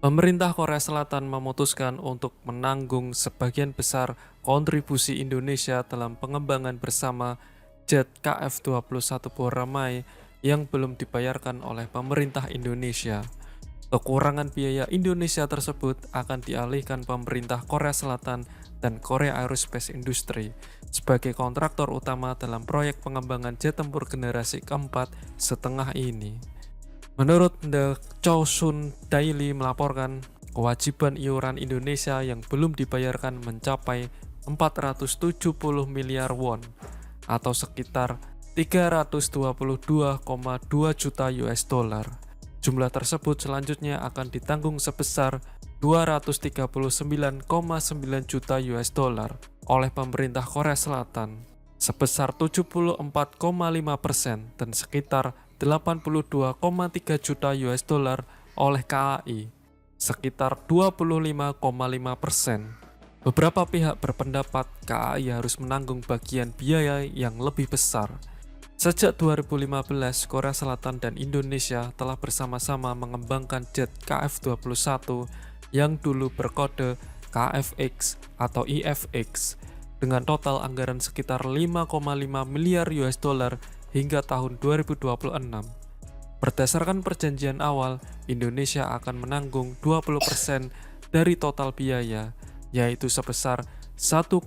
Pemerintah Korea Selatan memutuskan untuk menanggung sebagian besar kontribusi Indonesia dalam pengembangan bersama jet KF-21 Boramae yang belum dibayarkan oleh pemerintah Indonesia. Kekurangan biaya Indonesia tersebut akan dialihkan pemerintah Korea Selatan dan Korea Aerospace Industry sebagai kontraktor utama dalam proyek pengembangan jet tempur generasi keempat setengah ini. Menurut The Chosun Daily melaporkan, kewajiban iuran Indonesia yang belum dibayarkan mencapai 470 miliar won atau sekitar 322,2 juta US dollar. Jumlah tersebut selanjutnya akan ditanggung sebesar 239,9 juta US dollar oleh pemerintah Korea Selatan sebesar 74,5% dan sekitar 82,3 juta US dollar oleh KAI sekitar 25,5%. Beberapa pihak berpendapat KAI harus menanggung bagian biaya yang lebih besar. Sejak 2015, Korea Selatan dan Indonesia telah bersama-sama mengembangkan jet KF-21 yang dulu berkode KFX atau IFX dengan total anggaran sekitar 5,5 miliar US dollar hingga tahun 2026. Berdasarkan perjanjian awal, Indonesia akan menanggung 20% dari total biaya, yaitu sebesar 1,1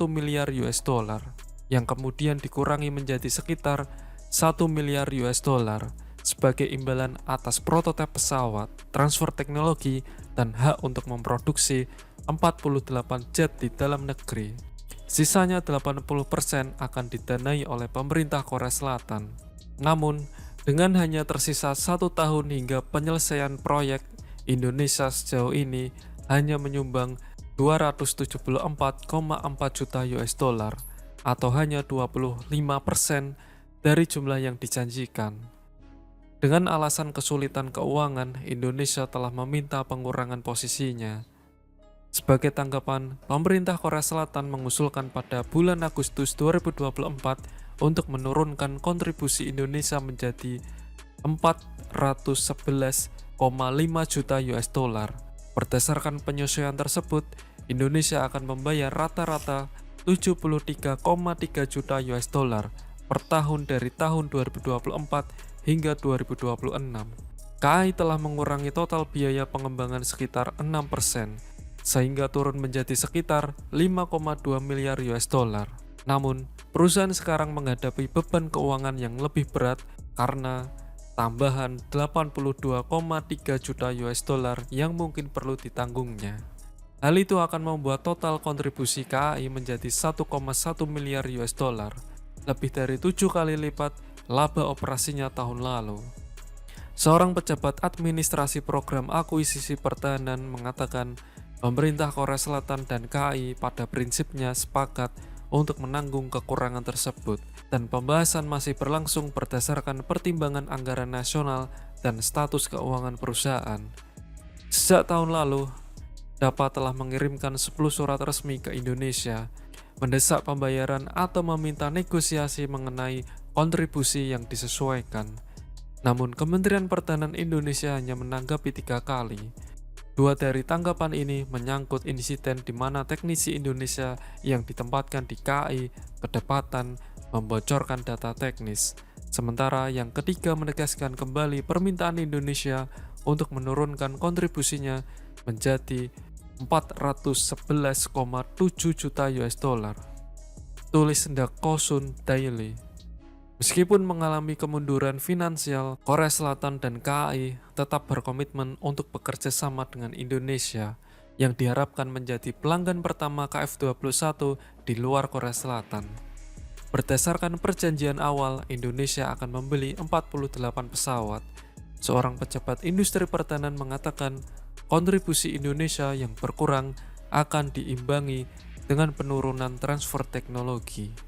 miliar US dollar, yang kemudian dikurangi menjadi sekitar 1 miliar US dollar sebagai imbalan atas prototip pesawat, transfer teknologi, dan hak untuk memproduksi 48 jet di dalam negeri. Sisanya 80% akan didanai oleh pemerintah Korea Selatan. Namun, dengan hanya tersisa 1 tahun hingga penyelesaian proyek, Indonesia sejauh ini hanya menyumbang 274,4 juta US dollar atau hanya 25% dari jumlah yang dijanjikan. Dengan alasan kesulitan keuangan, Indonesia telah meminta pengurangan posisinya. Sebagai tanggapan, pemerintah Korea Selatan mengusulkan pada bulan Agustus 2024 untuk menurunkan kontribusi Indonesia menjadi 411,5 juta US dollar. Berdasarkan penyesuaian tersebut, Indonesia akan membayar rata-rata 73,3 juta US dollar per tahun dari tahun 2024 hingga 2026. KAI telah mengurangi total biaya pengembangan sekitar 6%, sehingga turun menjadi sekitar 5,2 miliar US dollar. Namun, perusahaan sekarang menghadapi beban keuangan yang lebih berat karena tambahan 82,3 juta US dollar yang mungkin perlu ditanggungnya. Hal itu akan membuat total kontribusi KAI menjadi 1,1 miliar US dollar, lebih dari 7 kali lipat laba operasinya tahun lalu. Seorang pejabat administrasi program akuisisi pertahanan mengatakan pemerintah Korea Selatan dan KAI pada prinsipnya sepakat untuk menanggung kekurangan tersebut, dan pembahasan masih berlangsung berdasarkan pertimbangan anggaran nasional dan status keuangan perusahaan. Sejak tahun lalu, DAPA telah mengirimkan 10 surat resmi ke Indonesia, mendesak pembayaran atau meminta negosiasi mengenai kontribusi yang disesuaikan. Namun, Kementerian Pertahanan Indonesia hanya menanggapi 3 kali. 2 dari tanggapan ini menyangkut insiden di mana teknisi Indonesia yang ditempatkan di KAI kedapatan membocorkan data teknis. Sementara yang ketiga menegaskan kembali permintaan Indonesia untuk menurunkan kontribusinya menjadi 411,7 juta US dollar. Tulis The Chosun Daily. Meskipun mengalami kemunduran finansial, Korea Selatan dan KAI tetap berkomitmen untuk bekerja sama dengan Indonesia yang diharapkan menjadi pelanggan pertama KF-21 di luar Korea Selatan. Berdasarkan perjanjian awal, Indonesia akan membeli 48 pesawat. Seorang pejabat industri pertahanan mengatakan kontribusi Indonesia yang berkurang akan diimbangi dengan penurunan transfer teknologi.